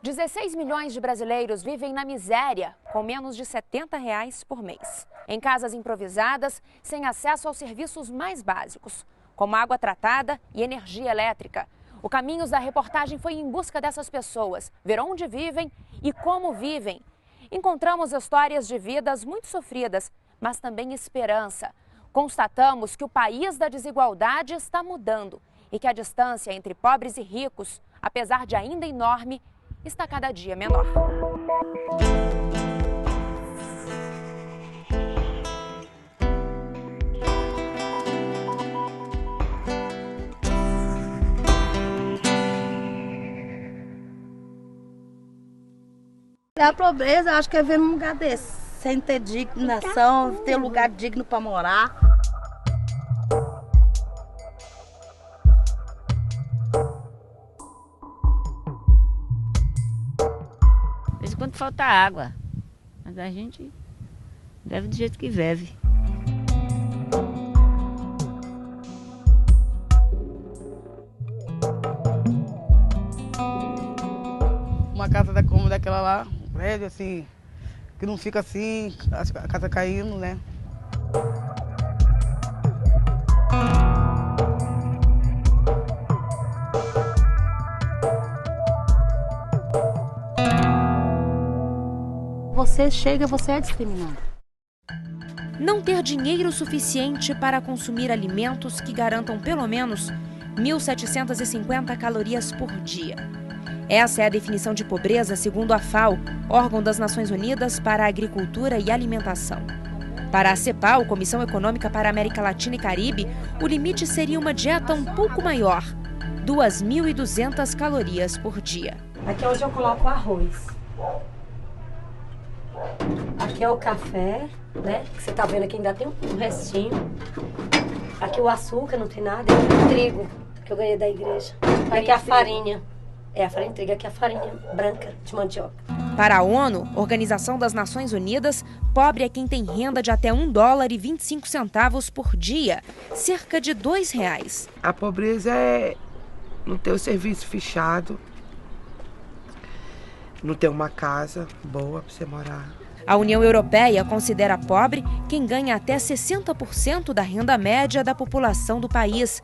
16 milhões de brasileiros vivem na miséria, com menos de R$ 70 por mês. Em casas improvisadas, sem acesso aos serviços mais básicos, como água tratada e energia elétrica. O Caminhos da reportagem foi em busca dessas pessoas, ver onde vivem e como vivem. Encontramos histórias de vidas muito sofridas, mas também esperança. Constatamos que o país da desigualdade está mudando e que a distância entre pobres e ricos, apesar de ainda enorme, está cada dia menor. A pobreza, acho que é ver num lugar desse, sem ter dignação, ter lugar digno para morar. Quando falta água, mas a gente vive do jeito que vive. Uma casa como daquela lá, prédio assim, que não fica assim, a casa caindo, né? Você chega, você é discriminado. Não ter dinheiro suficiente para consumir alimentos que garantam pelo menos 1.750 calorias por dia. Essa é a definição de pobreza segundo a FAO, órgão das Nações Unidas para a Agricultura e Alimentação. Para a CEPAL, Comissão Econômica para a América Latina e Caribe, o limite seria uma dieta um pouco maior, 2.200 calorias por dia. Aqui é onde eu coloco o arroz. Aqui é o café, né? Que você tá vendo aqui, ainda tem um restinho. Aqui o açúcar, não tem nada. E aqui o trigo, que eu ganhei da igreja. E aqui a farinha. É a farinha de trigo, aqui a farinha branca de mandioca. Para a ONU, Organização das Nações Unidas, pobre é quem tem renda de até $1,25 por dia, cerca de R$2. A pobreza é não ter o serviço fechado, não ter uma casa boa para você morar. A União Europeia considera pobre quem ganha até 60% da renda média da população do país.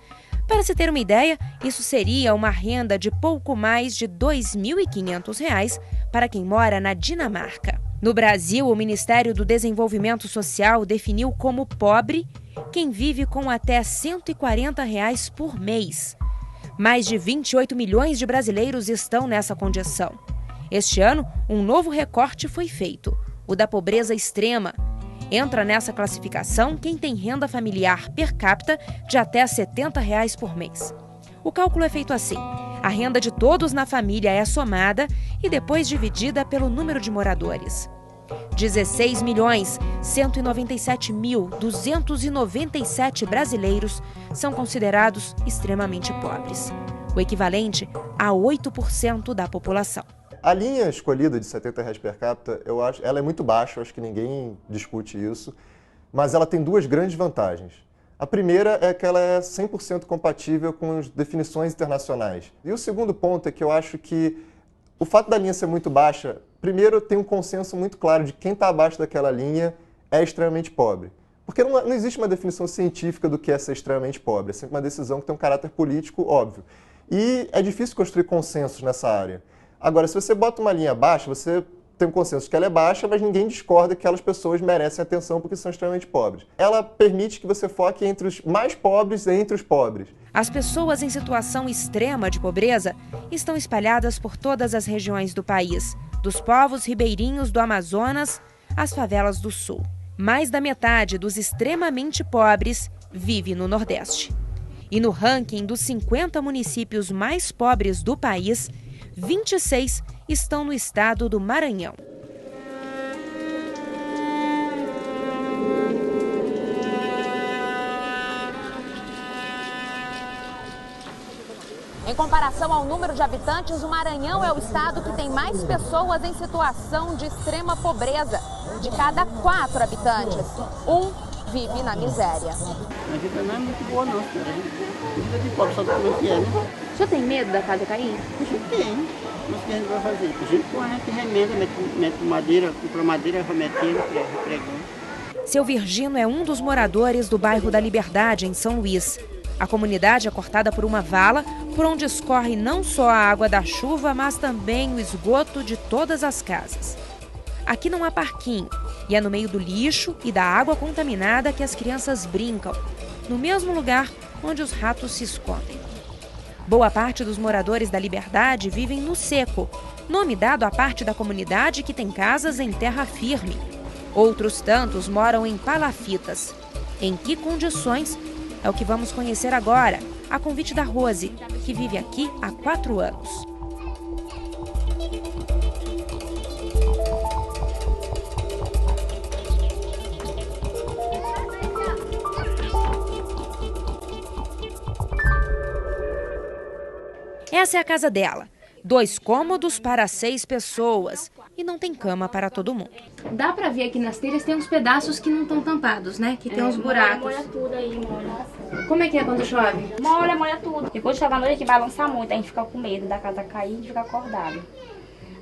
Para se ter uma ideia, isso seria uma renda de pouco mais de R$ 2.500 para quem mora na Dinamarca. No Brasil, o Ministério do Desenvolvimento Social definiu como pobre quem vive com até R$ 140 por mês. Mais de 28 milhões de brasileiros estão nessa condição. Este ano, um novo recorte foi feito, o da pobreza extrema. Entra nessa classificação quem tem renda familiar per capita de até R$ 70 por mês. O cálculo é feito assim: a renda de todos na família é somada e depois dividida pelo número de moradores. 16.197.297 brasileiros são considerados extremamente pobres, o equivalente a 8% da população. A linha escolhida de R$ 70 per capita, eu acho, ela é muito baixa, eu acho que ninguém discute isso, mas ela tem duas grandes vantagens. A primeira é que ela é 100% compatível com as definições internacionais. E o segundo ponto é que eu acho que o fato da linha ser muito baixa, primeiro tem um consenso muito claro de quem está abaixo daquela linha é extremamente pobre. Porque não existe uma definição científica do que é ser extremamente pobre, é sempre uma decisão que tem um caráter político óbvio. E é difícil construir consensos nessa área. Agora, se você bota uma linha baixa, você tem um consenso que ela é baixa, mas ninguém discorda que aquelas pessoas merecem atenção porque são extremamente pobres. Ela permite que você foque entre os mais pobres e entre os pobres. As pessoas em situação extrema de pobreza estão espalhadas por todas as regiões do país, dos povos ribeirinhos do Amazonas às favelas do Sul. Mais da metade dos extremamente pobres vive no Nordeste. E no ranking dos 50 municípios mais pobres do país, 26 estão no estado do Maranhão. Em comparação ao número de habitantes, o Maranhão é o estado que tem mais pessoas em situação de extrema pobreza. De cada 4 habitantes, 1 vive na miséria. A vida não é muito boa não, senhora. A vida de pobre só como é que é, né? O senhor tem medo da casa cair? A gente tem. Mas o que a gente vai fazer? A gente põe, a gente remenda, mete madeira, compra madeira, vai metendo, repregando. Seu Virgino é um dos moradores do bairro da Liberdade, em São Luís. A comunidade é cortada por uma vala, por onde escorre não só a água da chuva, mas também o esgoto de todas as casas. Aqui não há parquinho, e é no meio do lixo e da água contaminada que as crianças brincam, no mesmo lugar onde os ratos se escondem. Boa parte dos moradores da Liberdade vivem no seco, nome dado à parte da comunidade que tem casas em terra firme. Outros tantos moram em palafitas. Em que condições? É o que vamos conhecer agora, a convite da Rose, que vive aqui há 4 anos. Essa é a casa dela. 2 cômodos para 6 pessoas. E não tem cama para todo mundo. Dá pra ver aqui nas telhas, tem uns pedaços que não estão tampados, né? Que tem uns buracos. Molha tudo aí, molha. Como é que é quando chove? Molha tudo. E quando chove à noite, que balança muito, a gente fica com medo da casa cair, a gente fica acordado.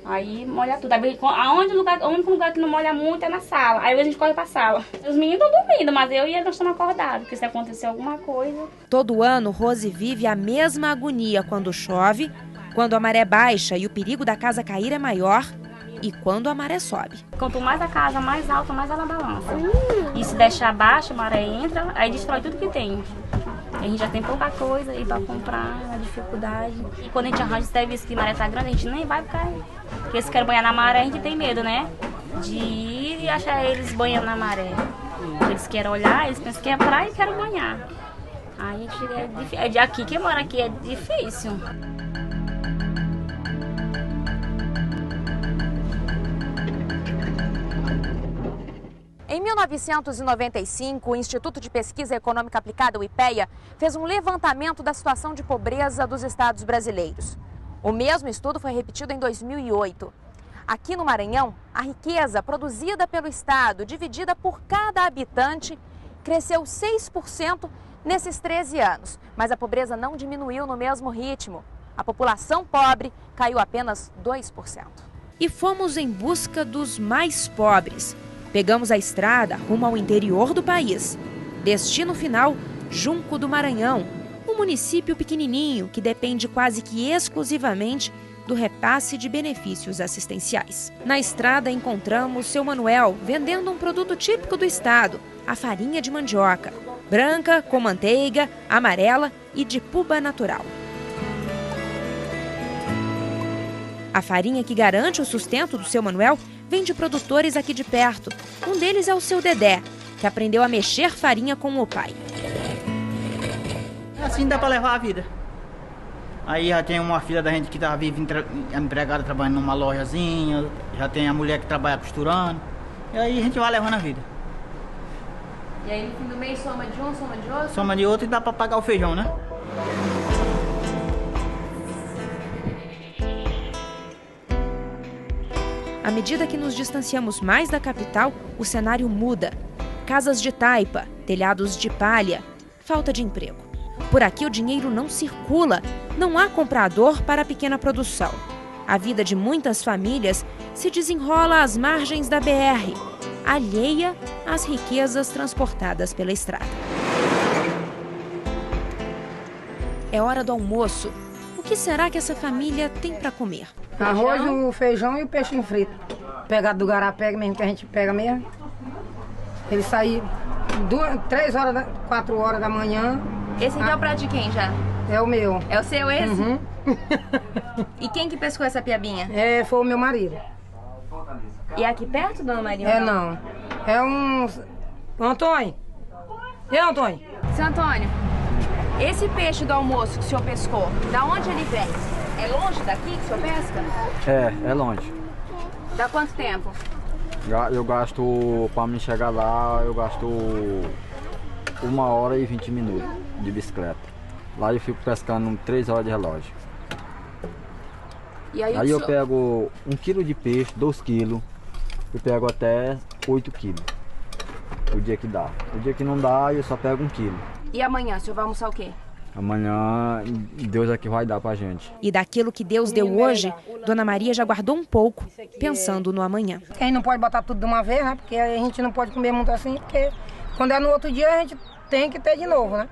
Aí molha tudo. Aí, o único lugar que não molha muito é na sala. Aí a gente corre pra sala. Os meninos estão dormindo, mas eu e eles estamos acordados, porque se acontecer alguma coisa... Todo ano, Rose vive a mesma agonia quando chove, quando a maré baixa e o perigo da casa cair é maior, e quando a maré sobe. Quanto mais a casa mais alta, mais ela balança. E se deixar baixa, a maré entra, aí destrói tudo que tem. A gente já tem pouca coisa aí pra comprar, a dificuldade. E quando a gente arranja esse serviço que a maré tá grande, a gente nem vai ficar aí. Porque se querem banhar na maré, a gente tem medo, né? De ir e achar eles banhando na maré. Eles querem olhar, eles pensam que é praia e querem banhar. Aí a gente é difícil. Aqui, quem mora aqui é difícil. Em 1995, o Instituto de Pesquisa Econômica Aplicada, o IPEA, fez um levantamento da situação de pobreza dos estados brasileiros. O mesmo estudo foi repetido em 2008. Aqui no Maranhão, a riqueza produzida pelo estado, dividida por cada habitante, cresceu 6% nesses 13 anos. Mas a pobreza não diminuiu no mesmo ritmo. A população pobre caiu apenas 2%. E fomos em busca dos mais pobres. Pegamos a estrada rumo ao interior do país. Destino final, Junco do Maranhão, um município pequenininho que depende quase que exclusivamente do repasse de benefícios assistenciais. Na estrada encontramos seu Manuel vendendo um produto típico do estado, a farinha de mandioca, branca, com manteiga, amarela e de puba natural. A farinha que garante o sustento do seu Manuel vem de produtores aqui de perto. Um deles é o seu Dedé, que aprendeu a mexer farinha com o pai. Assim dá para levar a vida. Aí já tem uma filha da gente que vive empregada trabalhando numa lojazinha, já tem a mulher que trabalha costurando, e aí a gente vai levando a vida. E aí no fim do mês soma de um, soma de outro? Soma de outro e dá para pagar o feijão, né? À medida que nos distanciamos mais da capital, o cenário muda. Casas de taipa, telhados de palha, falta de emprego. Por aqui o dinheiro não circula, não há comprador para a pequena produção. A vida de muitas famílias se desenrola às margens da BR, alheia às riquezas transportadas pela estrada. É hora do almoço. O que será que essa família tem para comer? Arroz, o feijão e o peixinho frito. Pegado do garapé mesmo, que a gente pega mesmo. Ele sai 3 horas, 4 horas da manhã. Esse aqui é o prato de quem já? É o meu. É o seu esse? Uhum. E quem que pescou essa piabinha? Foi o meu marido. E é aqui perto, dona Maria? Não. É um... Antônio. E Antônio? Seu Antônio, esse peixe do almoço que o senhor pescou, da onde ele vem? É longe daqui que o senhor pesca? É longe. Dá quanto tempo? Eu gasto, para me chegar lá, eu gasto 1 hora e 20 minutos de bicicleta. Lá eu fico pescando 3 horas de relógio. E aí eu pego 1 quilo de peixe, 2 quilos, eu pego até 8 quilos. O dia que dá. O dia que não dá, eu só pego 1 quilo. E amanhã, o senhor vai almoçar o quê? Amanhã Deus é que vai dar pra gente. E daquilo que Deus deu hoje, Dona Maria já guardou um pouco, pensando no amanhã. A gente não pode botar tudo de uma vez, né? Porque a gente não pode comer muito assim, porque quando é no outro dia a gente tem que ter de novo, né?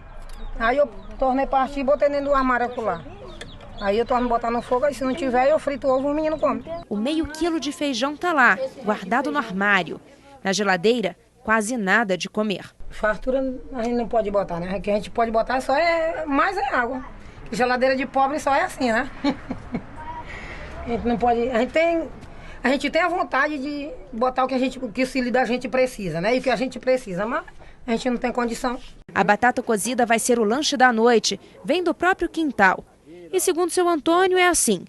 Aí eu tornei partir e botei dentro do armário acolá. Aí eu torno botar no fogo, aí se não tiver eu frito o ovo e o menino come. O meio quilo de feijão tá lá, guardado no armário. Na geladeira, quase nada de comer. Fartura a gente não pode botar, né? O que a gente pode botar só mais é água. Geladeira de pobre só é assim, né? A gente não pode. A gente tem a vontade de botar o que o filho da gente precisa, né? E o que a gente precisa, mas a gente não tem condição. A batata cozida vai ser o lanche da noite, vem do próprio quintal. E segundo seu Antônio é assim,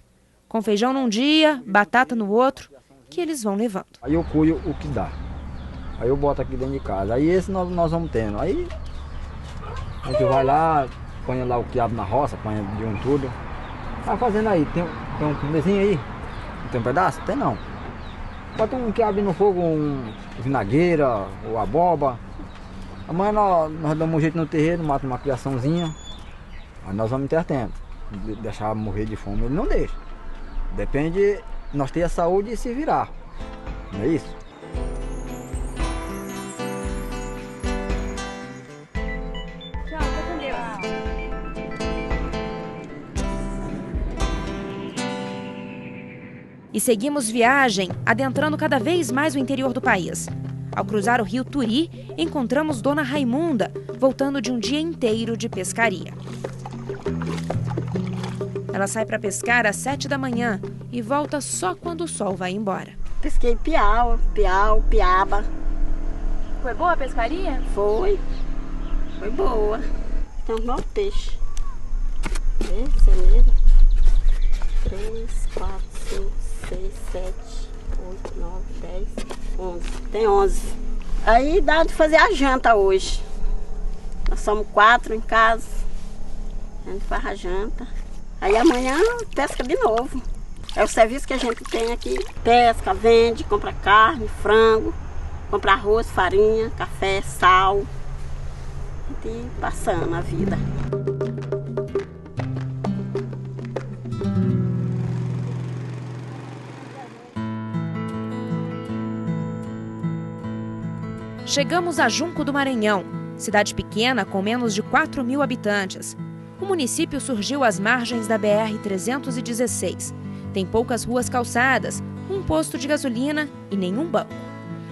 com feijão num dia, batata no outro, que eles vão levando. Aí eu colho o que dá. Aí eu boto aqui dentro de casa. Aí esse nós vamos tendo. Aí a gente vai lá, põe lá o quiabo na roça, põe de um tudo. Tá fazendo aí. Tem um comezinho aí? Não tem um pedaço? Tem não. Bota um quiabo no fogo, um vinagueira, ou abóbora. Amanhã nós damos um jeito no terreiro, mata uma criaçãozinha. Aí nós vamos intertendo. Deixar morrer de fome, ele não deixa. Depende, nós ter a saúde e se virar. Não é isso? E seguimos viagem, adentrando cada vez mais o interior do país. Ao cruzar o rio Turi, encontramos Dona Raimunda, voltando de um dia inteiro de pescaria. Ela sai para pescar às 7 da manhã e volta só quando o sol vai embora. Pesquei piau, piaba. Foi boa a pescaria? Foi boa. Tem um bom peixe. Esse é mesmo. 3, 4, 5, 6, 7, 8, 9, 10, 11. Tem 11. Aí dá de fazer a janta hoje. Nós somos 4 em casa. A gente faz a janta. Aí amanhã pesca de novo. É o serviço que a gente tem aqui. Pesca, vende, compra carne, frango, compra arroz, farinha, café, sal. E passando a vida. Chegamos a Junco do Maranhão, cidade pequena com menos de 4.000 habitantes. O município surgiu às margens da BR-316. Tem poucas ruas calçadas, um posto de gasolina e nenhum banco.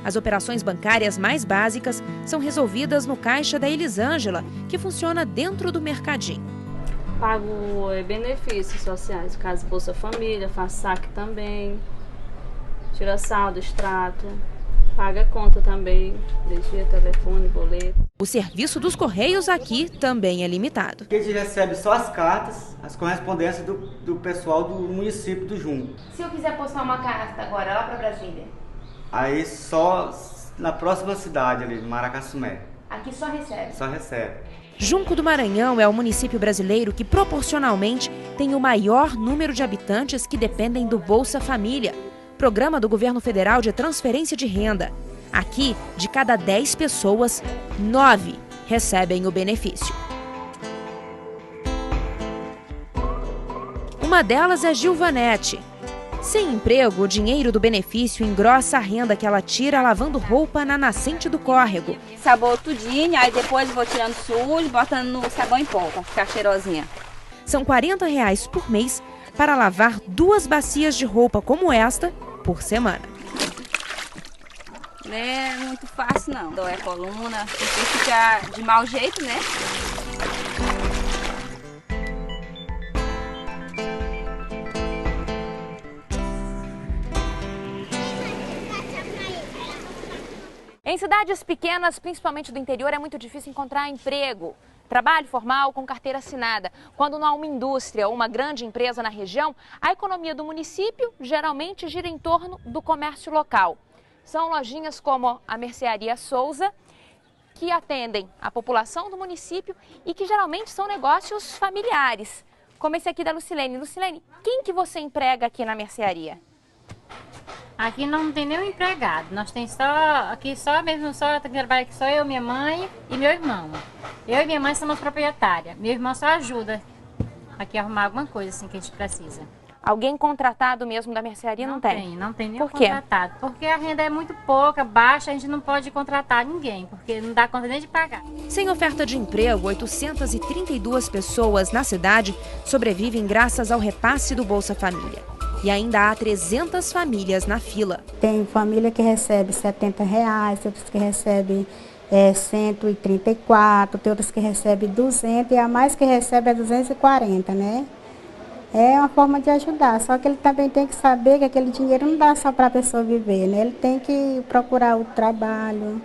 As operações bancárias mais básicas são resolvidas no caixa da Elisângela, que funciona dentro do mercadinho. Pago benefícios sociais, caso Bolsa Família, faço saque também, tira saldo, extrato. Paga conta também, energia, telefone, boleto. O serviço dos Correios aqui também é limitado. A gente recebe só as cartas, as correspondências do pessoal do município do Junco. Se eu quiser postar uma carta agora lá para Brasília? Aí só na próxima cidade ali, Maracassumé. Aqui só recebe? Só recebe. Junco do Maranhão é o município brasileiro que proporcionalmente tem o maior número de habitantes que dependem do Bolsa Família, programa do governo federal de transferência de renda. Aqui, de cada 10 pessoas, 9 recebem o benefício. Uma delas é Gilvanete. Sem emprego, o dinheiro do benefício engrossa a renda que ela tira lavando roupa na nascente do córrego. Sabão tudinho, aí depois vou tirando sujo, botando no sabão em pó, pra ficar cheirosinha. São R$40 por mês para lavar 2 bacias de roupa como esta por semana. Não é muito fácil não, dói a coluna, porque fica de mau jeito, né? Em cidades pequenas, principalmente do interior, é muito difícil encontrar emprego. Trabalho formal com carteira assinada. Quando não há uma indústria ou uma grande empresa na região, a economia do município geralmente gira em torno do comércio local. São lojinhas como a Mercearia Souza, que atendem a população do município e que geralmente são negócios familiares. Como esse aqui da Lucilene. Lucilene, quem que você emprega aqui na mercearia? Aqui não tem nenhum empregado. Nós tem aqui trabalha aqui só eu, minha mãe e meu irmão. Eu e minha mãe somos proprietárias. Meu irmão só ajuda aqui a arrumar alguma coisa assim que a gente precisa. Alguém contratado mesmo da mercearia não tem? Não tem nenhum Por quê? contratado. Porque a renda é muito pouca, baixa, a gente não pode contratar ninguém, porque não dá conta nem de pagar. Sem oferta de emprego, 832 pessoas na cidade sobrevivem graças ao repasse do Bolsa Família. E ainda há 300 famílias na fila. Tem família que recebe R$70, outras que recebe 134, tem outras que recebe 200 e a mais que recebe é 240, né? É uma forma de ajudar, só que ele também tem que saber que aquele dinheiro não dá só para a pessoa viver, né? Ele tem que procurar o trabalho,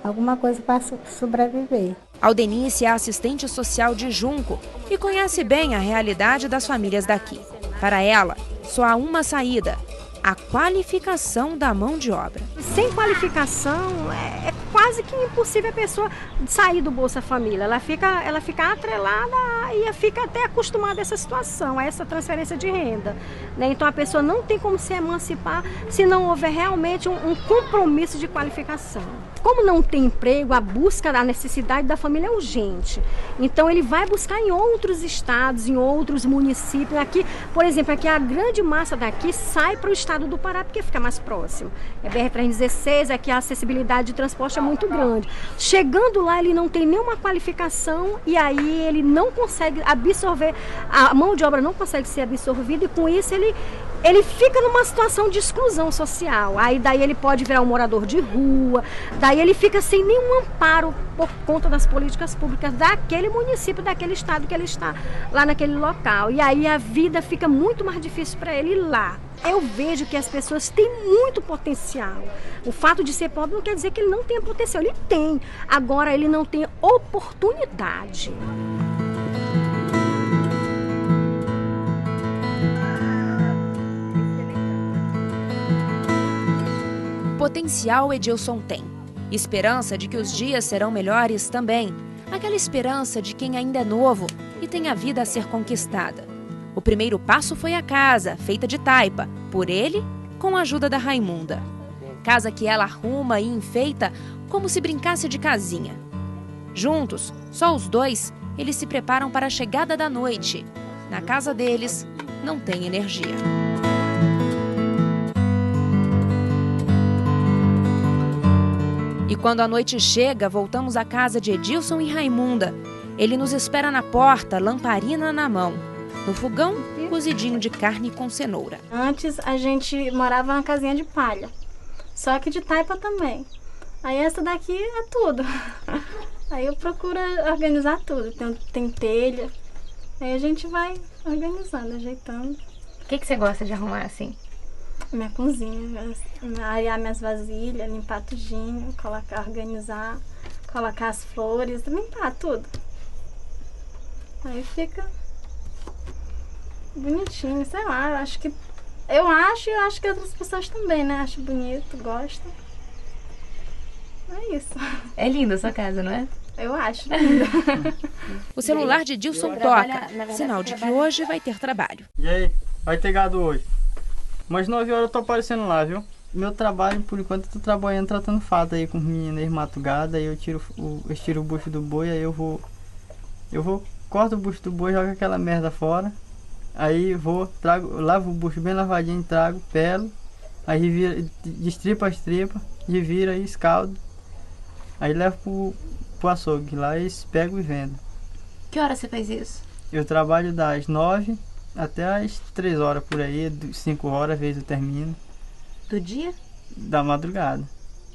alguma coisa para sobreviver. Aldenice é assistente social de Junco e conhece bem a realidade das famílias daqui. Para ela, só há uma saída: a qualificação da mão de obra. Sem qualificação, é quase que impossível a pessoa sair do Bolsa Família. Ela fica atrelada e fica até acostumada a essa situação, a essa transferência de renda, né? Então a pessoa não tem como se emancipar se não houver realmente um compromisso de qualificação. Como não tem emprego, a busca da necessidade da família é urgente. Então ele vai buscar em outros estados, em outros municípios. Aqui, por exemplo, aqui a grande massa daqui sai para o estado do Pará porque fica mais próximo. É BR-316, aqui a acessibilidade de transporte é muito grande. Chegando lá, ele não tem nenhuma qualificação e aí ele não consegue absorver, a mão de obra não consegue ser absorvida e com isso ele fica numa situação de exclusão social. Aí daí ele pode virar um morador de rua, daí ele fica sem nenhum amparo por conta das políticas públicas daquele município, daquele estado que ele está lá naquele local. E aí a vida fica muito mais difícil para ele ir lá. Eu vejo que as pessoas têm muito potencial. O fato de ser pobre não quer dizer que ele não tenha potencial. Ele tem. Agora ele não tem oportunidade. Potencial Edilson tem. Esperança de que os dias serão melhores também. Aquela esperança de quem ainda é novo e tem a vida a ser conquistada. O primeiro passo foi a casa, feita de taipa, por ele, com a ajuda da Raimunda. Casa que ela arruma e enfeita como se brincasse de casinha. Juntos, só os dois, eles se preparam para a chegada da noite. Na casa deles, não tem energia. E quando a noite chega, voltamos à casa de Edilson e Raimunda. Ele nos espera na porta, lamparina na mão. No fogão, cozidinho de carne com cenoura. Antes a gente morava numa casinha de palha, só que de taipa também. Aí essa daqui é tudo. Aí eu procuro organizar tudo. Tem telha. Aí a gente vai organizando, ajeitando. O que você gosta de arrumar assim? Minha cozinha, arear minhas vasilhas, limpar tudinho, organizar, colocar as flores, limpar tudo. Aí fica bonitinho, sei lá, eu acho que outras pessoas também, né? Acho bonito, gostam. É isso. É linda a sua casa, não é? Eu acho linda. O celular de Edilson toca, sinal de que hoje vai ter trabalho. E aí, vai ter gado hoje? Mas 9 horas eu tô aparecendo lá, viu? Meu trabalho, por enquanto, eu tô trabalhando tratando fato aí com os meninos, eles matam gado, aí eu tiro o bucho do boi, aí eu vou corto o bucho do boi, jogo aquela merda fora, aí lavo o bucho bem lavadinho, trago, pelo, aí destripa as tripas, revira e escaldo, aí levo pro açougue, lá eles pegam e vendem. Que hora você faz isso? Eu trabalho das 9 até as 3 horas por aí, 5 horas, às vezes eu termino. Do dia? Da madrugada.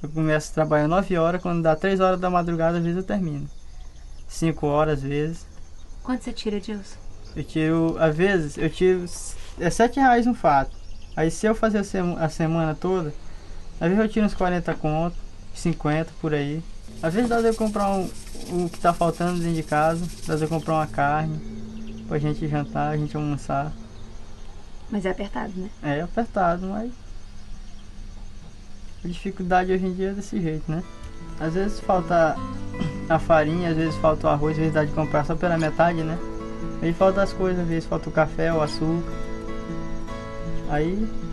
Eu começo a trabalhar 9 horas, quando dá 3 horas da madrugada, às vezes eu termino. 5 horas, às vezes. Quanto você tira, Edilson? Às vezes, eu tiro R$7 um fato. Aí se eu fazer a semana toda, às vezes eu tiro uns 40 conto, 50 por aí. Às vezes dá de eu comprar o que tá faltando dentro de casa, dá de eu comprar uma carne pra gente jantar, a gente almoçar. Mas é apertado, né? É apertado, mas a dificuldade hoje em dia é desse jeito, né? Às vezes falta a farinha, às vezes falta o arroz, às vezes dá de comprar só pela metade, né? Aí falta as coisas, às vezes falta o café, o açúcar.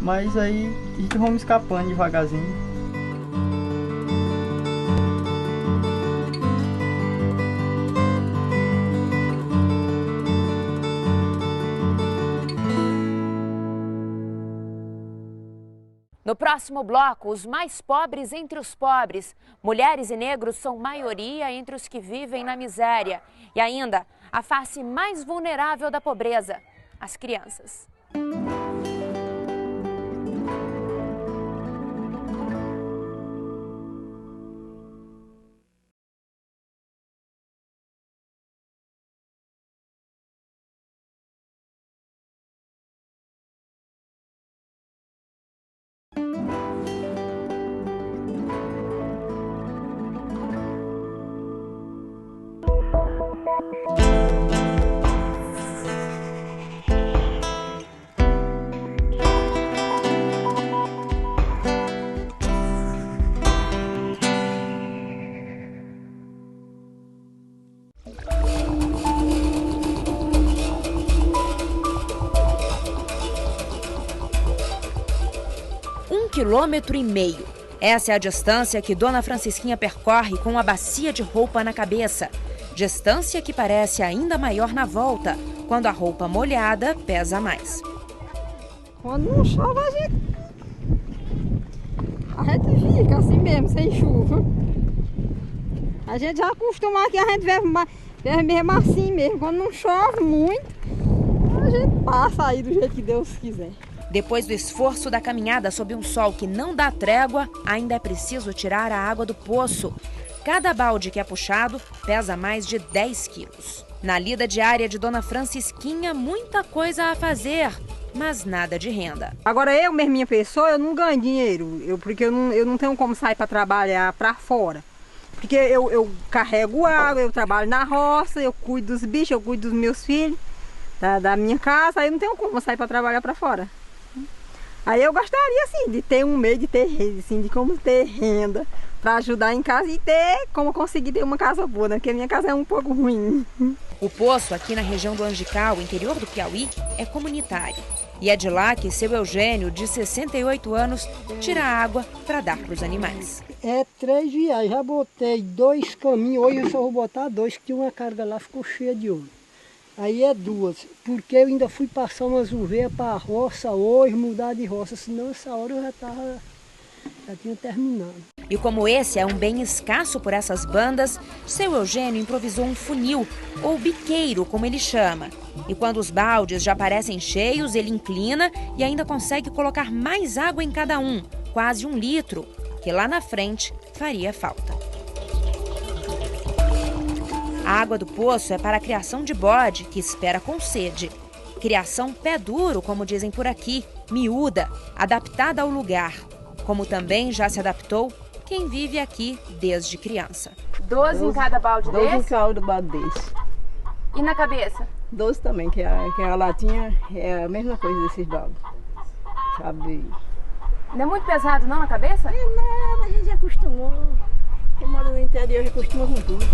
Mas aí a gente vamos escapando devagarzinho. No próximo bloco, os mais pobres entre os pobres. Mulheres e negros são maioria entre os que vivem na miséria. E ainda, a face mais vulnerável da pobreza, as crianças. Quilômetro e meio. Essa é a distância que Dona Francisquinha percorre com a bacia de roupa na cabeça. Distância que parece ainda maior na volta, quando a roupa molhada pesa mais. Quando não chove, a gente fica assim mesmo, sem chuva. A gente já acostuma aqui, a gente vive mesmo assim mesmo. Quando não chove muito, a gente passa aí do jeito que Deus quiser. Depois do esforço da caminhada sob um sol que não dá trégua, ainda é preciso tirar a água do poço. Cada balde que é puxado pesa mais de 10 quilos. Na lida diária de Dona Francisquinha, muita coisa a fazer, mas nada de renda. Agora eu mesmo, minha pessoa, eu não ganho dinheiro, porque eu não tenho como sair para trabalhar para fora. Porque eu carrego água, eu trabalho na roça, eu cuido dos bichos, eu cuido dos meus filhos, da minha casa, aí eu não tenho como sair para trabalhar para fora. Aí eu gostaria assim de ter um meio de ter assim, de como ter renda para ajudar em casa e ter como conseguir ter uma casa boa, né? Porque a minha casa é um pouco ruim. O poço aqui na região do Angical, interior do Piauí, é comunitário. E é de lá que seu Eugênio, de 68 anos, tira água para dar para os animais. É 3 viagens, já botei 2 caminhos, hoje eu só vou botar 2, que tinha uma carga lá, ficou cheia de ouro. Aí é 2, porque eu ainda fui passar umas uveias para a roça hoje, mudar de roça, senão essa hora eu já tinha terminado. E como esse é um bem escasso por essas bandas, seu Eugênio improvisou um funil, ou biqueiro, como ele chama. E quando os baldes já parecem cheios, ele inclina e ainda consegue colocar mais água em cada um, quase 1 litro, que lá na frente faria falta. A água do poço é para a criação de bode, que espera com sede. Criação pé duro, como dizem por aqui, miúda, adaptada ao lugar. Como também já se adaptou quem vive aqui desde criança. 12 em cada balde 12 desse? em cada balde desse. E na cabeça? 12 também, que a latinha é a mesma coisa desses baldes. Sabe? Não é muito pesado não na cabeça? É nada, a gente já acostumou. Quem mora no interior já acostuma com tudo.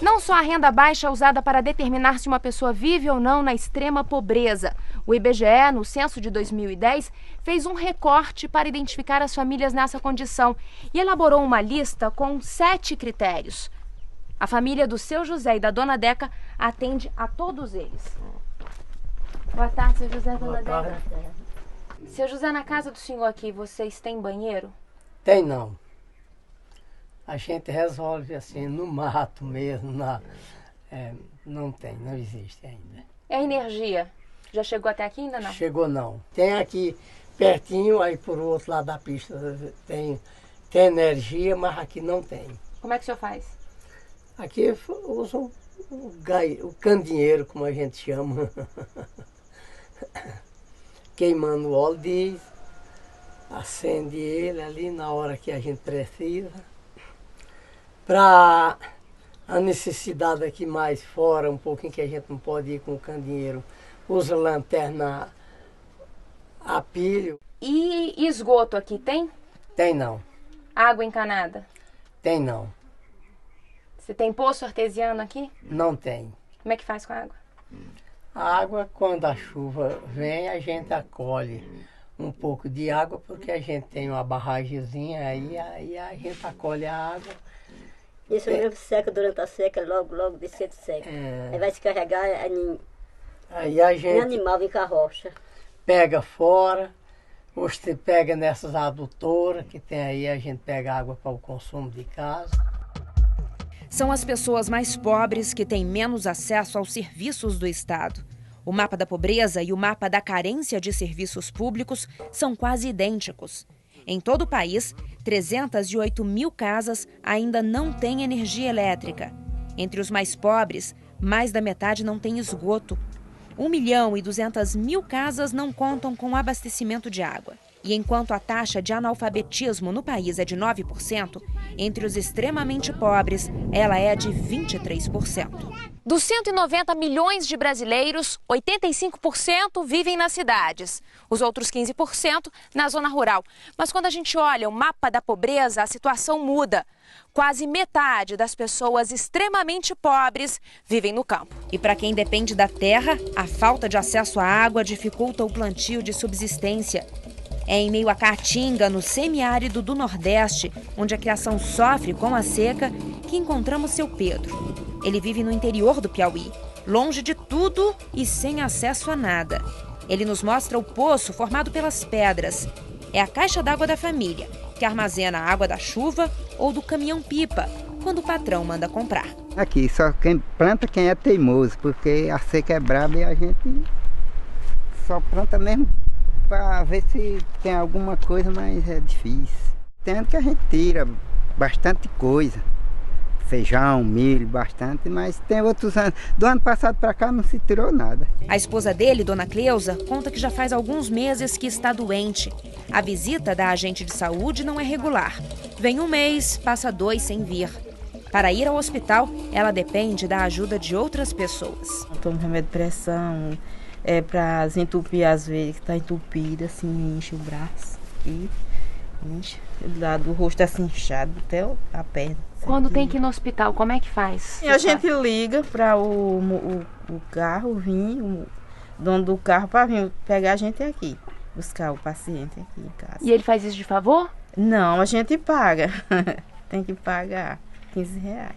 Não só a renda baixa é usada para determinar se uma pessoa vive ou não na extrema pobreza. O IBGE, no censo de 2010, fez um recorte para identificar as famílias nessa condição e elaborou uma lista com 7 critérios. A família do seu José e da dona Deca atende a todos eles. Boa tarde, seu José e dona Deca. Seu José, na casa do senhor aqui, vocês têm banheiro? Tem não. A gente resolve assim, no mato mesmo, não tem, não existe ainda. É energia? Já chegou até aqui ainda não? Chegou não. Tem aqui pertinho, aí por outro lado da pista tem energia, mas aqui não tem. Como é que o senhor faz? Aqui usam o candinheiro, como a gente chama. Queimando o óleo diesel, acende ele ali na hora que a gente precisa. Para a necessidade aqui mais fora, um pouquinho que a gente não pode ir com o candinheiro, usa lanterna a pilha. E esgoto aqui tem? Tem não. Água encanada? Tem não. Você tem poço artesiano aqui? Não tem. Como é que faz com a água? A água, quando a chuva vem, a gente acolhe um pouco de água, porque a gente tem uma barragemzinha aí a gente acolhe a água. Isso mesmo seca durante a seca, logo de cedo seca. Aí vai se carregar aí a gente em animal, em carroça. Pega fora, você pega nessas adutoras que tem aí, a gente pega água para o consumo de casa. São as pessoas mais pobres que têm menos acesso aos serviços do Estado. O mapa da pobreza e o mapa da carência de serviços públicos são quase idênticos. Em todo o país, 308 mil casas ainda não têm energia elétrica. Entre os mais pobres, mais da metade não tem esgoto. 1.200.000 casas não contam com abastecimento de água. E enquanto a taxa de analfabetismo no país é de 9%, entre os extremamente pobres, ela é de 23%. Dos 190 milhões de brasileiros, 85% vivem nas cidades. Os outros 15% na zona rural. Mas quando a gente olha o mapa da pobreza, a situação muda. Quase metade das pessoas extremamente pobres vivem no campo. E para quem depende da terra, a falta de acesso à água dificulta o plantio de subsistência. É em meio à Caatinga, no semiárido do Nordeste, onde a criação sofre com a seca, que encontramos seu Pedro. Ele vive no interior do Piauí, longe de tudo e sem acesso a nada. Ele nos mostra o poço formado pelas pedras. É a caixa d'água da família, que armazena a água da chuva ou do caminhão-pipa, quando o patrão manda comprar. Aqui só quem planta quem é teimoso, porque a seca é braba e a gente só planta mesmo para ver se tem alguma coisa, mas é difícil. Tem ano que a gente tira bastante coisa, feijão, milho, bastante, mas tem outros anos. Do ano passado para cá não se tirou nada. A esposa dele, Dona Cleusa, conta que já faz alguns meses que está doente. A visita da agente de saúde não é regular. Vem um mês, passa 2 sem vir. Para ir ao hospital, ela depende da ajuda de outras pessoas. Eu tomo remédio de pressão, para desentupir às vezes, que está entupida, assim, enche o braço e enche. Do rosto assim inchado até a perna. Quando tem que ir no hospital, como é que faz? E a gente liga para o carro vir, o dono do carro, para vir pegar a gente aqui, buscar o paciente aqui em casa. E ele faz isso de favor? Não, a gente paga. Tem que pagar R$15.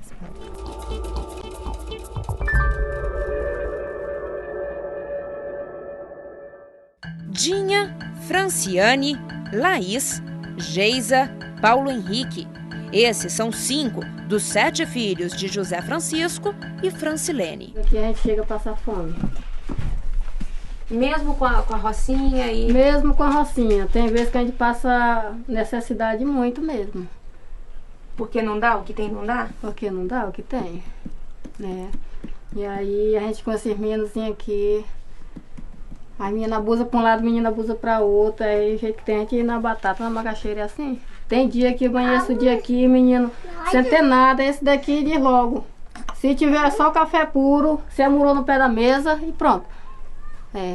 Dinha, Franciane, Laís, Geisa, Paulo Henrique. Esses são 5 dos 7 filhos de José Francisco e Francilene. Aqui a gente chega a passar fome. Mesmo com a rocinha e... Mesmo com a rocinha. Tem vezes que a gente passa necessidade muito mesmo. Porque não dá o que tem, não dá? Porque não dá o que tem, né? E aí a gente com esses meninos aqui... A menina abusa para um lado, a menina abusa para outro. Aí o jeito que tem a gente ir na batata, na macaxeira é assim. Tem dia que eu amanheço o dia aqui, menino, sem ter nada, esse daqui diz logo. Se tiver só café puro, se amurou no pé da mesa e pronto.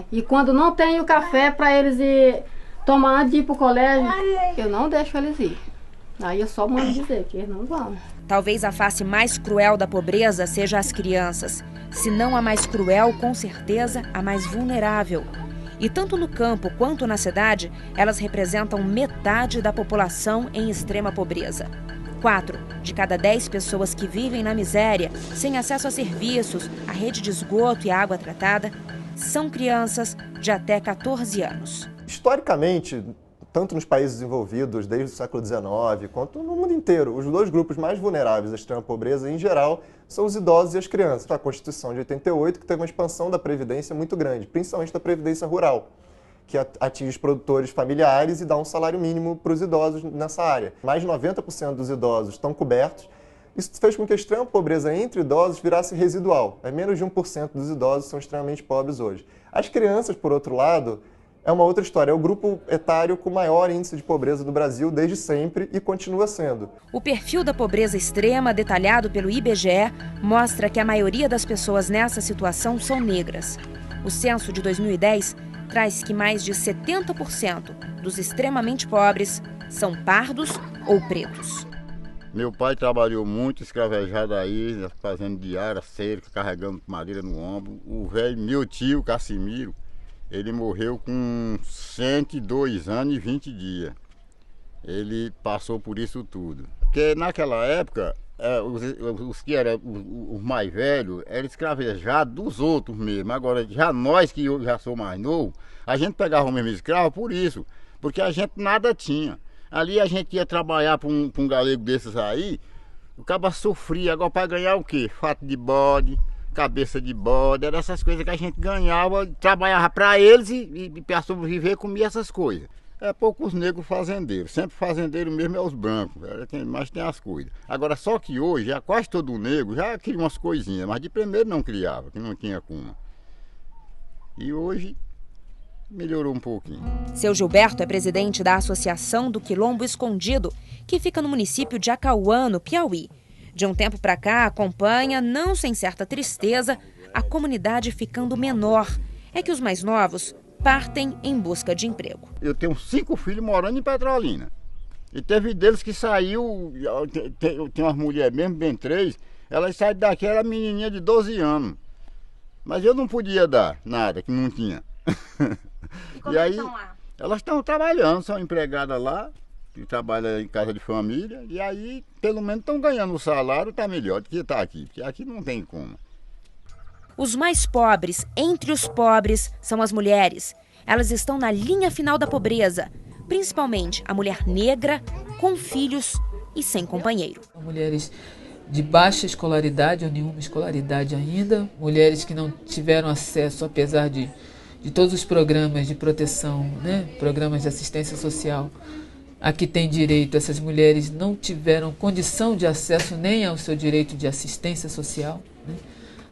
E quando não tem o café para eles ir tomar antes de ir pro colégio, eu não deixo eles ir. Aí eu só mando dizer que eles não vão. Talvez a face mais cruel da pobreza seja as crianças. Se não a mais cruel, com certeza a mais vulnerável. E tanto no campo quanto na cidade, elas representam metade da população em extrema pobreza. 4 de cada 10 pessoas que vivem na miséria, sem acesso a serviços, a rede de esgoto e água tratada, são crianças de até 14 anos. Historicamente, tanto nos países desenvolvidos, desde o século XIX, quanto no mundo inteiro, os 2 grupos mais vulneráveis à extrema pobreza, em geral, são os idosos e as crianças. A Constituição de 88, que teve uma expansão da Previdência muito grande, principalmente da Previdência Rural, que atinge os produtores familiares e dá um salário mínimo para os idosos nessa área. Mais de 90% dos idosos estão cobertos. Isso fez com que a extrema pobreza entre idosos virasse residual. Menos de 1% dos idosos são extremamente pobres hoje. As crianças, por outro lado, é uma outra história. É o grupo etário com maior índice de pobreza do Brasil desde sempre e continua sendo. O perfil da pobreza extrema, detalhado pelo IBGE, mostra que a maioria das pessoas nessa situação são negras. O censo de 2010 traz que mais de 70% dos extremamente pobres são pardos ou pretos. Meu pai trabalhou muito escravejado aí, fazendo diária, cerca, carregando madeira no ombro. O velho, meu tio, Cassimiro, ele morreu com 102 anos e 20 dias. Ele passou por isso tudo. Porque naquela época, os que eram os mais velhos eram escravejados dos outros mesmo. Agora, já nós que eu já sou mais novo, a gente pegava o mesmo escravo por isso, porque a gente nada tinha. Ali a gente ia trabalhar para um galego desses aí, o cara sofria. Agora para ganhar o quê? Fato de bode, cabeça de bode, eram essas coisas que a gente ganhava, trabalhava para eles e para sobreviver comia essas coisas. É poucos negros fazendeiros, sempre fazendeiro mesmo é os brancos, é quem mais tem as coisas. Agora só que hoje, já quase todo negro já cria umas coisinhas, mas de primeiro não criava, que não tinha como. E hoje melhorou um pouquinho. Seu Gilberto é presidente da Associação do Quilombo Escondido, que fica no município de Acauã, no Piauí. De um tempo para cá, acompanha, não sem certa tristeza, a comunidade ficando menor. É que os mais novos partem em busca de emprego. Eu tenho 5 filhos morando em Petrolina. E teve deles que saiu, tem umas mulheres mesmo, bem 3, elas saíram daqui, era menininha de 12 anos. Mas eu não podia dar nada, que não tinha. E aí, estão lá? Elas estão trabalhando, são empregadas lá, que trabalham em casa de família, e aí pelo menos estão ganhando o salário, está melhor do que está aqui, porque aqui não tem como. Os mais pobres, entre os pobres, são as mulheres. Elas estão na linha final da pobreza, principalmente a mulher negra, com filhos e sem companheiro. Mulheres de baixa escolaridade ou nenhuma escolaridade ainda, mulheres que não tiveram acesso, apesar de todos os programas de proteção, né, programas de assistência social, a que tem direito, essas mulheres não tiveram condição de acesso nem ao seu direito de assistência social, né?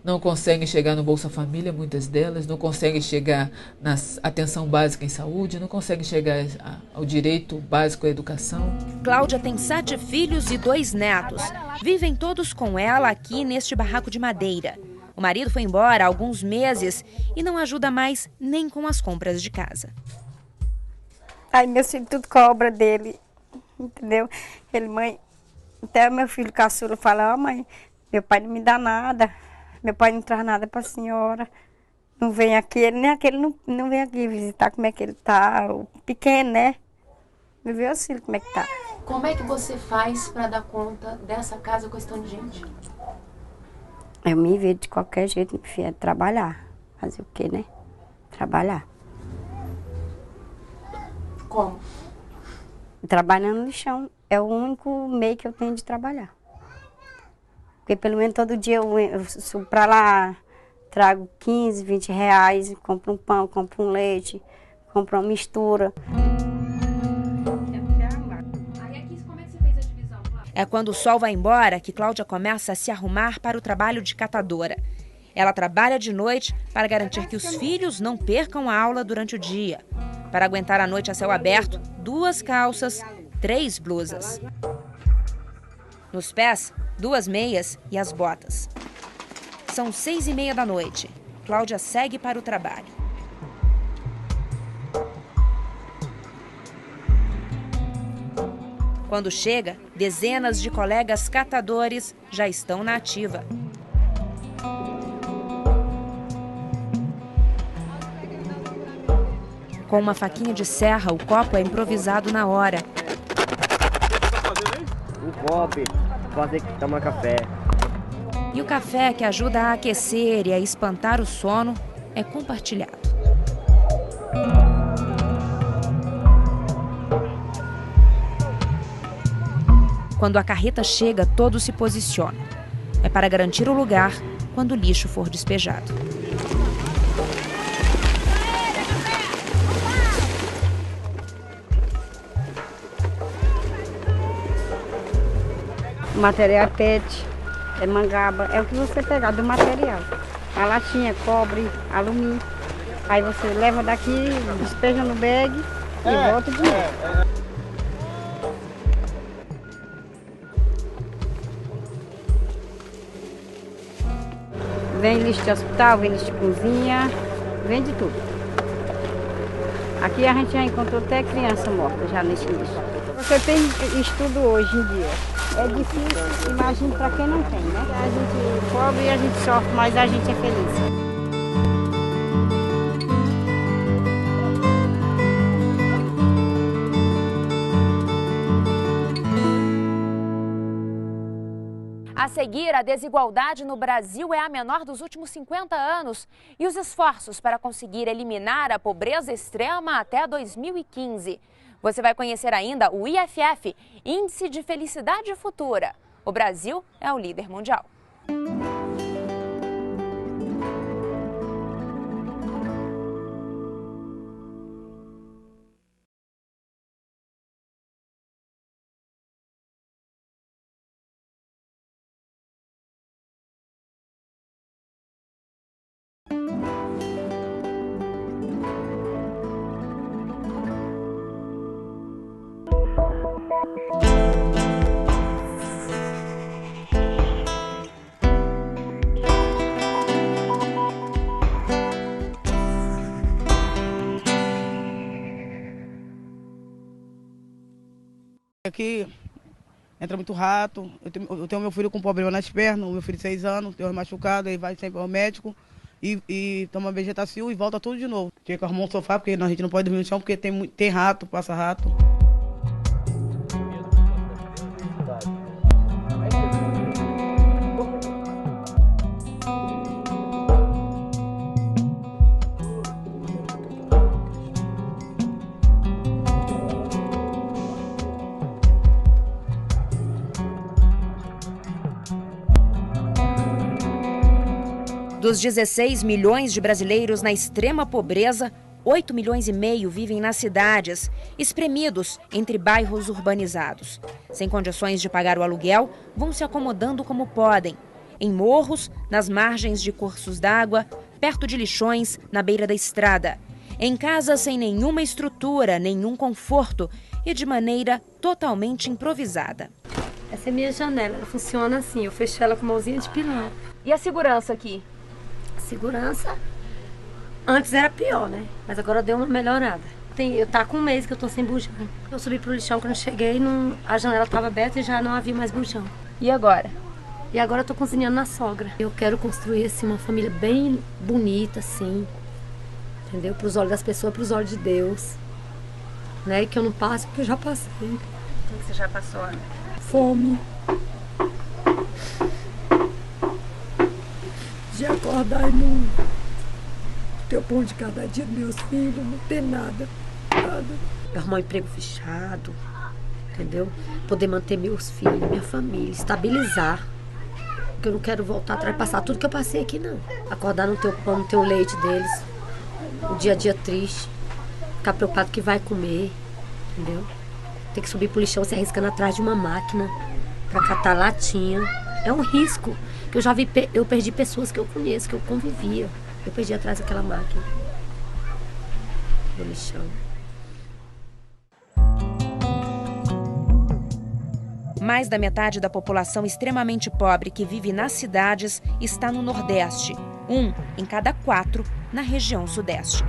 Não conseguem chegar no Bolsa Família, muitas delas, não conseguem chegar na atenção básica em saúde, não conseguem chegar ao direito básico à educação. Cláudia tem 7 filhos e 2 netos. Vivem todos com ela aqui neste barraco de madeira. O marido foi embora há alguns meses e não ajuda mais nem com as compras de casa. Aí meus filhos tudo cobra dele, entendeu? Ele, mãe, até meu filho caçula fala, mãe, meu pai não me dá nada. Meu pai não traz nada para a senhora, não vem aqui, nem aquele não vem aqui visitar como é que ele tá, o pequeno, né? Me vê os filhos como é que tá. Como é que você faz para dar conta dessa casa com esse tanto de gente? Eu me vejo de qualquer jeito, meu filho, é trabalhar. Fazer o quê, né? Trabalhar. Como? Trabalhando no chão, é o único meio que eu tenho de trabalhar. Porque pelo menos todo dia eu subo para lá, trago 15, 20 reais, compro um pão, compro um leite, compro uma mistura. É quando o sol vai embora que Cláudia começa a se arrumar para o trabalho de catadora. Ela trabalha de noite para garantir que os filhos não percam a aula durante o dia. Para aguentar a noite a céu aberto, 2 calças, 3 blusas. Nos pés, 2 meias e as botas. São 6h30 da noite. Cláudia segue para o trabalho. Quando chega, dezenas de colegas catadores já estão na ativa. Com uma faquinha de serra, o copo é improvisado na hora. Um copo, fazer que toma café. E o café, que ajuda a aquecer e a espantar o sono, é compartilhado. Quando a carreta chega, todos se posicionam. É para garantir o lugar quando o lixo for despejado. O material é PET, é mangaba, é o que você pegar do material. A latinha, cobre, alumínio. Aí você leva daqui, despeja no bag e volta de novo. Vem lixo de hospital, vem lixo de cozinha, vem de tudo. Aqui a gente já encontrou até criança morta já nesse lixo. Você tem estudo hoje em dia. É difícil, imagina para quem não tem, né? A gente é pobre e a gente sofre, mas a gente é feliz. A seguir, a desigualdade no Brasil é a menor dos últimos 50 anos e os esforços para conseguir eliminar a pobreza extrema até 2015. Você vai conhecer ainda o IFF, Índice de Felicidade Futura. O Brasil é o líder mundial. Aqui entra muito rato, eu tenho meu filho com problema nas pernas, o meu filho de 6 anos, tem machucado, ele vai sempre ao médico e toma Vegetacil e volta tudo de novo. Tinha que arrumar um sofá, porque a gente não pode dormir no chão, porque tem rato, passa rato. Dos 16 milhões de brasileiros na extrema pobreza, 8 milhões e meio vivem nas cidades, espremidos entre bairros urbanizados. Sem condições de pagar o aluguel, vão se acomodando como podem. Em morros, nas margens de cursos d'água, perto de lixões, na beira da estrada. Em casas sem nenhuma estrutura, nenhum conforto e de maneira totalmente improvisada. Essa é minha janela, ela funciona assim, eu fecho ela com mãozinha de pilão. E a segurança aqui? Segurança, antes era pior, né? Mas agora deu uma melhorada. Eu tá com um mês que eu tô sem bujão. Eu subi pro lixão, quando eu cheguei, a janela tava aberta e já não havia mais bujão. E agora? E agora eu tô cozinhando na sogra. Eu quero construir, assim, uma família bem bonita, assim, entendeu? Pros olhos das pessoas, pros olhos de Deus. Né? Que eu não passe, porque eu já passei. O que você já passou? Fome. De acordar e não ter o pão de cada dia dos meus filhos, não ter nada. Arrumar um emprego fechado, entendeu? Poder manter meus filhos, minha família, estabilizar. Porque eu não quero voltar atrás, passar tudo que eu passei aqui, não. Acordar, não ter o pão, não ter o leite deles. O dia a dia triste. Ficar preocupado que vai comer, entendeu? Ter que subir pro lixão se arriscando atrás de uma máquina pra catar latinha. É um risco. Que eu já vi, eu perdi pessoas que eu conheço, que eu convivia. Eu perdi atrás daquela máquina. No lixão. Mais da metade da população extremamente pobre que vive nas cidades está no Nordeste. 1 em cada 4 na região Sudeste.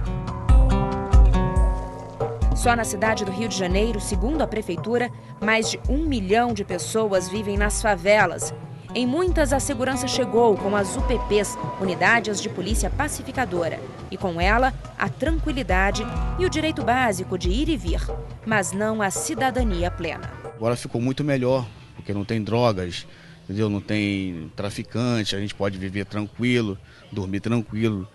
Só na cidade do Rio de Janeiro, segundo a Prefeitura, mais de 1 milhão de pessoas vivem nas favelas. Em muitas, a segurança chegou com as UPPs, Unidades de Polícia Pacificadora. E com ela, a tranquilidade e o direito básico de ir e vir, mas não a cidadania plena. Agora ficou muito melhor, porque não tem drogas, entendeu? Não tem traficante, a gente pode viver tranquilo, dormir tranquilo.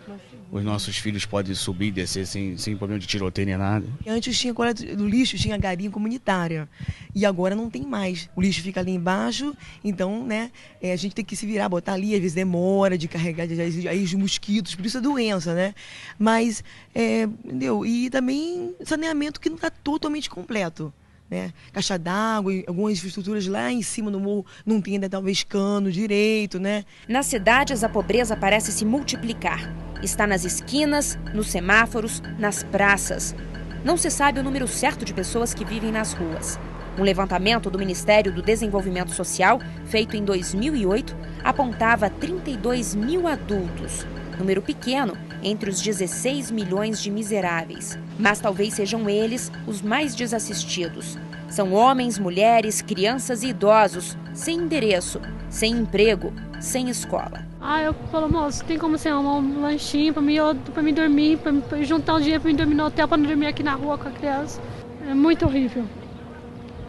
Os nossos filhos podem subir e descer sem problema de tiroteio nem nada. Antes tinha coleta do lixo, tinha galinha comunitária. E agora não tem mais. O lixo fica ali embaixo, então, né, a gente tem que se virar, botar ali, às vezes demora de carregar, aí os mosquitos, por isso é doença, né? Mas, entendeu? E também saneamento que não está totalmente completo. Né? Caixa d'água, algumas infraestruturas lá em cima no morro não tem ainda talvez cano direito, né? Nas cidades a pobreza parece se multiplicar. Está nas esquinas, nos semáforos, nas praças. Não se sabe o número certo de pessoas que vivem nas ruas. Um levantamento do Ministério do Desenvolvimento Social, feito em 2008, apontava 32 mil adultos. Número pequeno entre os 16 milhões de miseráveis. Mas talvez sejam eles os mais desassistidos. São homens, mulheres, crianças e idosos, sem endereço, sem emprego, sem escola. Eu falo, moço, tem como você arrumar um lanchinho pra mim dormir, pra juntar um dinheiro pra mim dormir no hotel, pra não dormir aqui na rua com a criança. É muito horrível.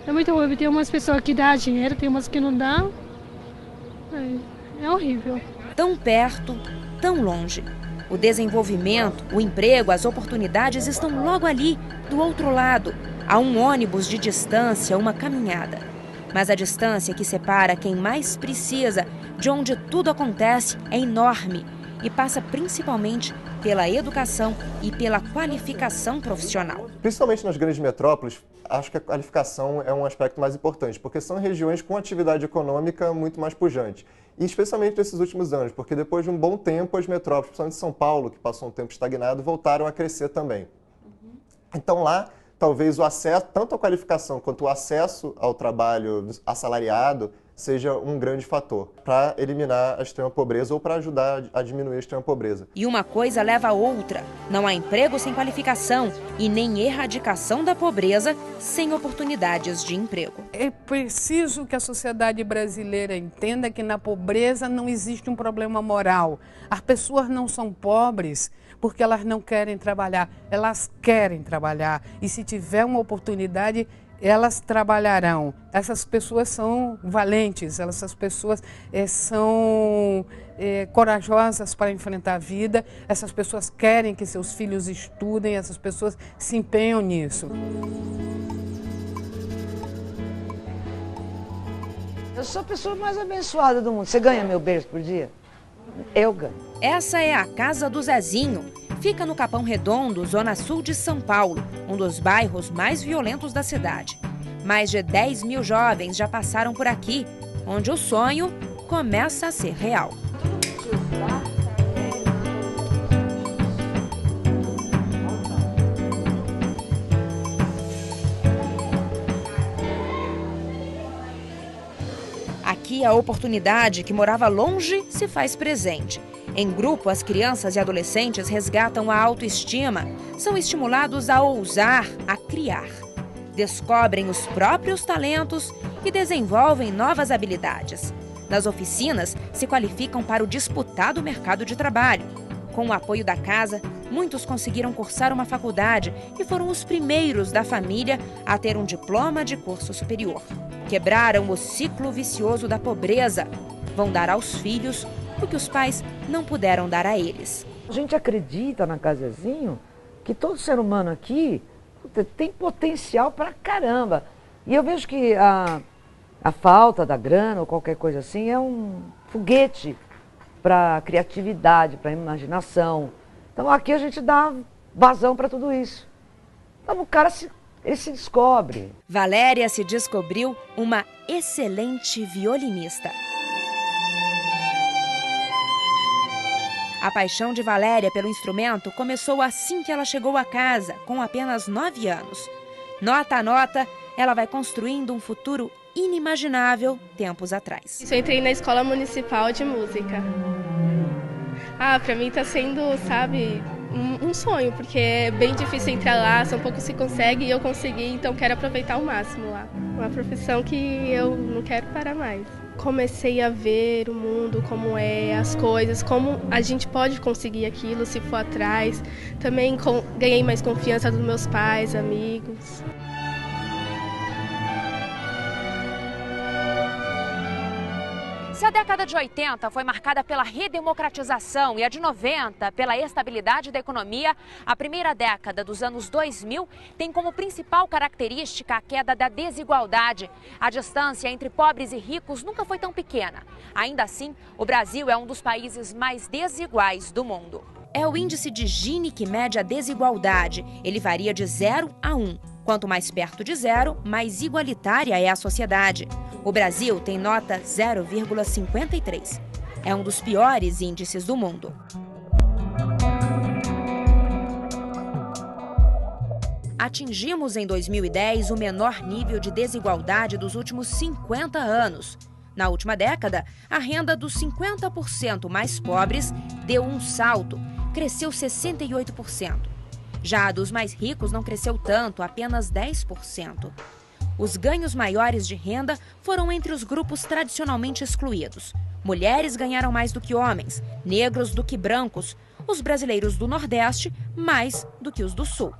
É muito horrível. Tem umas pessoas que dão dinheiro, tem umas que não dão. É horrível. Tão perto, tão longe. O desenvolvimento, o emprego, as oportunidades estão logo ali, do outro lado. A um ônibus de distância, uma caminhada. Mas a distância que separa quem mais precisa de onde tudo acontece é enorme e passa principalmente pela educação e pela qualificação profissional. Principalmente nas grandes metrópoles, acho que a qualificação é um aspecto mais importante, porque são regiões com atividade econômica muito mais pujante. E especialmente nesses últimos anos, porque depois de um bom tempo as metrópoles, principalmente São Paulo, que passou um tempo estagnado, voltaram a crescer também. Então lá, talvez o acesso, tanto a qualificação quanto o acesso ao trabalho assalariado, seja um grande fator para eliminar a extrema pobreza ou para ajudar a diminuir a extrema pobreza. E uma coisa leva a outra. Não há emprego sem qualificação e nem erradicação da pobreza sem oportunidades de emprego. É preciso que a sociedade brasileira entenda que na pobreza não existe um problema moral. As pessoas não são pobres porque elas não querem trabalhar, elas querem trabalhar. E se tiver uma oportunidade, elas trabalharão. Essas pessoas são valentes, essas pessoas são corajosas para enfrentar a vida, essas pessoas querem que seus filhos estudem, essas pessoas se empenham nisso. Eu sou a pessoa mais abençoada do mundo. Você ganha meu beijo por dia? Eu ganho. Essa é a casa do Zezinho. Fica no Capão Redondo, zona sul de São Paulo, um dos bairros mais violentos da cidade. Mais de 10 mil jovens já passaram por aqui, onde o sonho começa a ser real. Aqui a oportunidade que morava longe se faz presente. Em grupo, as crianças e adolescentes resgatam a autoestima, são estimulados a ousar, a criar. Descobrem os próprios talentos e desenvolvem novas habilidades. Nas oficinas, se qualificam para o disputado mercado de trabalho. Com o apoio da casa, muitos conseguiram cursar uma faculdade e foram os primeiros da família a ter um diploma de curso superior. Quebraram o ciclo vicioso da pobreza. Vão dar aos filhos o que os pais não puderam dar a eles. A gente acredita na Casa Zezinho que todo ser humano aqui tem potencial pra caramba. E eu vejo que a falta da grana ou qualquer coisa assim é um foguete para criatividade, para imaginação. Então aqui a gente dá vazão para tudo isso. Então o cara ele se descobre. Valéria se descobriu uma excelente violinista. A paixão de Valéria pelo instrumento começou assim que ela chegou a casa, com apenas 9 anos. Nota a nota, ela vai construindo um futuro inimaginável tempos atrás. Eu entrei na Escola Municipal de Música. Para mim está sendo, sabe, um sonho, porque é bem difícil entrar lá, são poucos que conseguem e eu consegui, então quero aproveitar ao máximo lá. Uma profissão que eu não quero parar mais. Comecei a ver o mundo, como é, as coisas, como a gente pode conseguir aquilo se for atrás. Também ganhei mais confiança dos meus pais, amigos. Se a década de 80 foi marcada pela redemocratização e a de 90 pela estabilidade da economia, a primeira década dos anos 2000 tem como principal característica a queda da desigualdade. A distância entre pobres e ricos nunca foi tão pequena. Ainda assim, o Brasil é um dos países mais desiguais do mundo. É o índice de Gini que mede a desigualdade. Ele varia de 0 a 1. Quanto mais perto de 0, mais igualitária é a sociedade. O Brasil tem nota 0,53. É um dos piores índices do mundo. Atingimos em 2010 o menor nível de desigualdade dos últimos 50 anos. Na última década, a renda dos 50% mais pobres deu um salto, cresceu 68%. Já a dos mais ricos não cresceu tanto, apenas 10%. Os ganhos maiores de renda foram entre os grupos tradicionalmente excluídos. Mulheres ganharam mais do que homens, negros do que brancos, os brasileiros do Nordeste mais do que os do Sul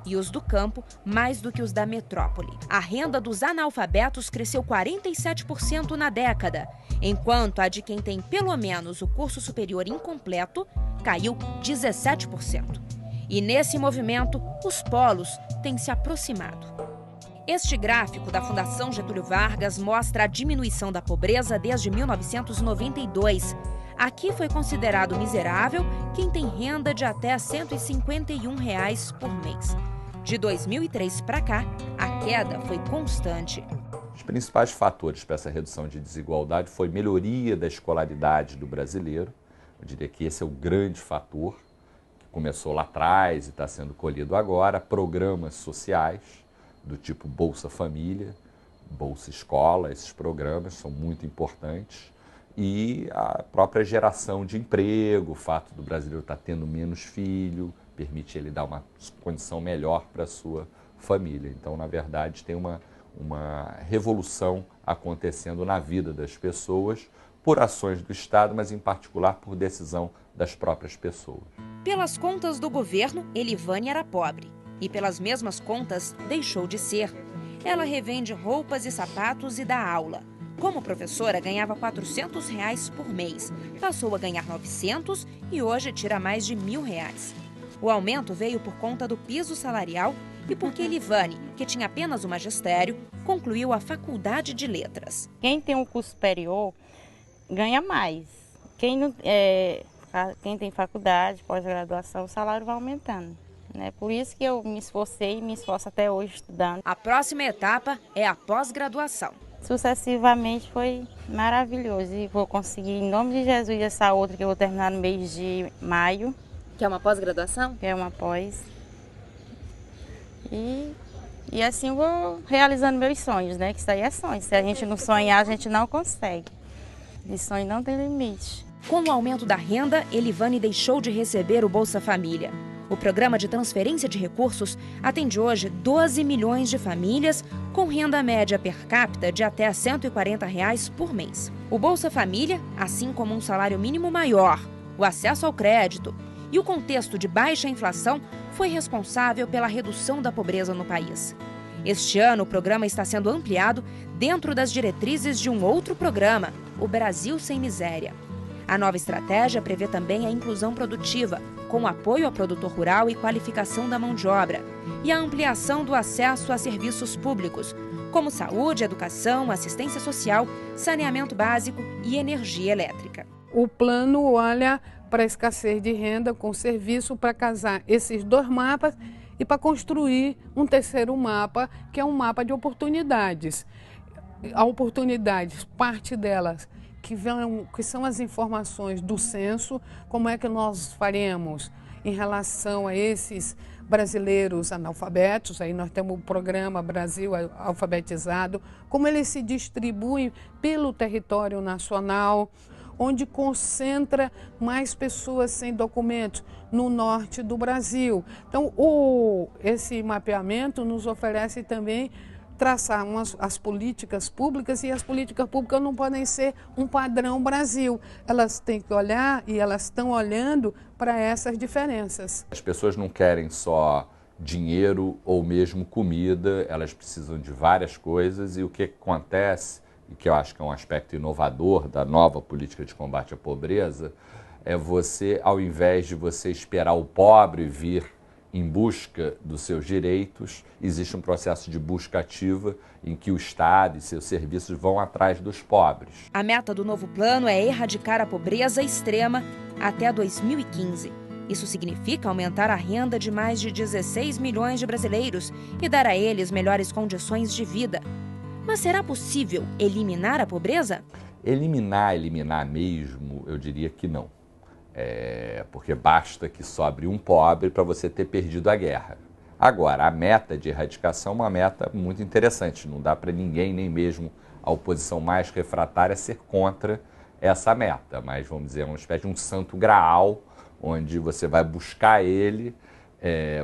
e os do campo mais do que os da metrópole. A renda dos analfabetos cresceu 47% na década, enquanto a de quem tem pelo menos o curso superior incompleto caiu 17%. E nesse movimento, os polos têm se aproximado. Este gráfico da Fundação Getúlio Vargas mostra a diminuição da pobreza desde 1992. Aqui foi considerado miserável quem tem renda de até R$ 151 por mês. De 2003 para cá, a queda foi constante. Os principais fatores para essa redução de desigualdade foi melhoria da escolaridade do brasileiro. Eu diria que esse é o grande fator, que começou lá atrás e está sendo colhido agora. Programas sociais, do tipo Bolsa Família, Bolsa Escola, esses programas são muito importantes. E a própria geração de emprego, o fato do brasileiro estar tendo menos filho, permite ele dar uma condição melhor para a sua família. Então, na verdade, tem uma revolução acontecendo na vida das pessoas por ações do Estado, mas em particular por decisão das próprias pessoas. Pelas contas do governo, Elivane era pobre e pelas mesmas contas deixou de ser. Ela revende roupas e sapatos e dá aula. Como professora, ganhava R$ 400 por mês. Passou a ganhar 900 e hoje tira mais de R$ 1.000. O aumento veio por conta do piso salarial e porque Elivane, que tinha apenas o magistério, concluiu a faculdade de letras. Quem tem um curso superior ganha mais. Quem tem faculdade, pós-graduação, o salário vai aumentando. Por isso que eu me esforcei e me esforço até hoje estudando. A próxima etapa é a pós-graduação. Sucessivamente foi maravilhoso e vou conseguir, em nome de Jesus, essa outra que eu vou terminar no mês de maio. Que é uma pós-graduação? Que é uma pós. E assim vou realizando meus sonhos, que isso aí é sonho. Se a gente não sonhar, a gente não consegue. E sonho não tem limite. Com o aumento da renda, Elivane deixou de receber o Bolsa Família. O programa de transferência de recursos atende hoje 12 milhões de famílias com renda média per capita de até R$ 140 por mês. O Bolsa Família, assim como um salário mínimo maior, o acesso ao crédito e o contexto de baixa inflação foi responsável pela redução da pobreza no país. Este ano, o programa está sendo ampliado dentro das diretrizes de um outro programa, o Brasil Sem Miséria. A nova estratégia prevê também a inclusão produtiva, com apoio ao produtor rural e qualificação da mão de obra, e a ampliação do acesso a serviços públicos, como saúde, educação, assistência social, saneamento básico e energia elétrica. O plano olha para a escassez de renda com serviço para casar esses dois mapas e para construir um terceiro mapa, que é um mapa de oportunidades. A oportunidades, parte delas, que são as informações do censo, como é que nós faremos em relação a esses brasileiros analfabetos. Aí nós temos o programa Brasil Alfabetizado, como eles se distribuem pelo território nacional, onde concentra mais pessoas sem documentos no norte do Brasil. Então, esse mapeamento nos oferece também traçar as políticas públicas, e as políticas públicas não podem ser um padrão Brasil. Elas têm que olhar, e elas estão olhando para essas diferenças. As pessoas não querem só dinheiro ou mesmo comida, elas precisam de várias coisas, e o que acontece, e que eu acho que é um aspecto inovador da nova política de combate à pobreza, é você, ao invés de você esperar o pobre vir em busca dos seus direitos, existe um processo de busca ativa em que o Estado e seus serviços vão atrás dos pobres. A meta do novo plano é erradicar a pobreza extrema até 2015. Isso significa aumentar a renda de mais de 16 milhões de brasileiros e dar a eles melhores condições de vida. Mas será possível eliminar a pobreza? Eliminar mesmo, eu diria que não. Porque basta que sobre um pobre para você ter perdido a guerra. Agora, a meta de erradicação é uma meta muito interessante. Não dá para ninguém, nem mesmo a oposição mais refratária, ser contra essa meta. Mas, vamos dizer, é uma espécie de um santo graal, onde você vai buscar ele,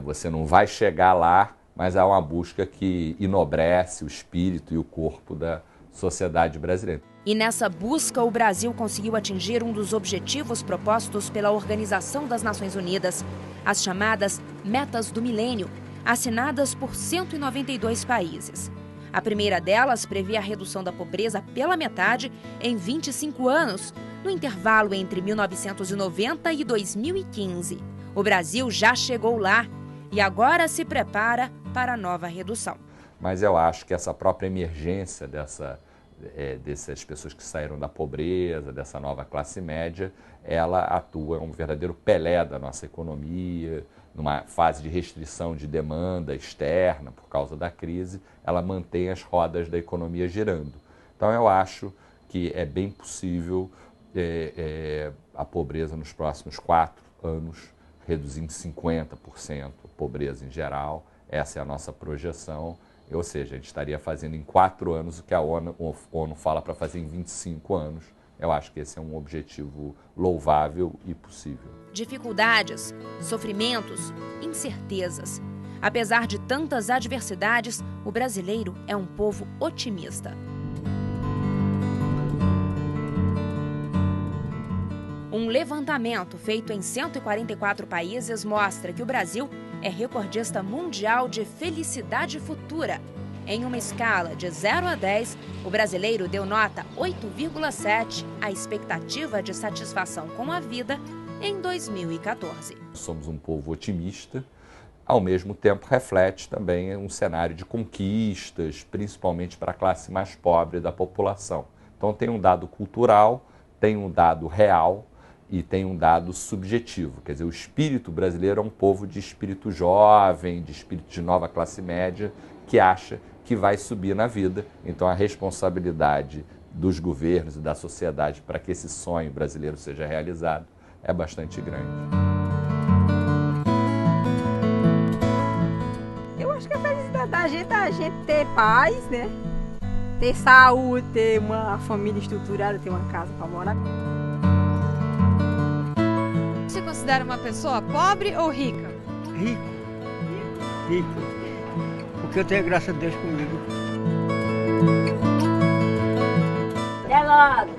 você não vai chegar lá mas é uma busca que enobrece o espírito e o corpo da sociedade brasileira. E nessa busca, o Brasil conseguiu atingir um dos objetivos propostos pela Organização das Nações Unidas, as chamadas Metas do Milênio, assinadas por 192 países. A primeira delas prevê a redução da pobreza pela metade em 25 anos, no intervalo entre 1990 e 2015. O Brasil já chegou lá e agora se prepara para a nova redução. Mas eu acho que essa própria emergência dessas pessoas que saíram da pobreza, dessa nova classe média, ela atua um verdadeiro Pelé da nossa economia, numa fase de restrição de demanda externa por causa da crise, ela mantém as rodas da economia girando. Então eu acho que é bem possível a pobreza nos próximos 4 anos reduzir em 50% a pobreza em geral. Essa é a nossa projeção. Ou seja, a gente estaria fazendo em 4 anos o que a ONU fala para fazer em 25 anos. Eu acho que esse é um objetivo louvável e possível. Dificuldades, sofrimentos, incertezas. Apesar de tantas adversidades, o brasileiro é um povo otimista. Um levantamento feito em 144 países mostra que o Brasil é recordista mundial de felicidade futura. Em uma escala de 0 a 10, o brasileiro deu nota 8,7 à expectativa de satisfação com a vida em 2014. Somos um povo otimista, ao mesmo tempo reflete também um cenário de conquistas, principalmente para a classe mais pobre da população. Então tem um dado cultural, tem um dado real e tem um dado subjetivo. Quer dizer, o espírito brasileiro é um povo de espírito jovem, de espírito de nova classe média, que acha que vai subir na vida. Então a responsabilidade dos governos e da sociedade para que esse sonho brasileiro seja realizado é bastante grande. Eu acho que a felicidade da gente é a gente ter paz, né? Ter saúde, ter uma família estruturada, ter uma casa para morar. Você considera uma pessoa pobre ou rica? Rico. Porque eu tenho a graça de Deus comigo. Gelado.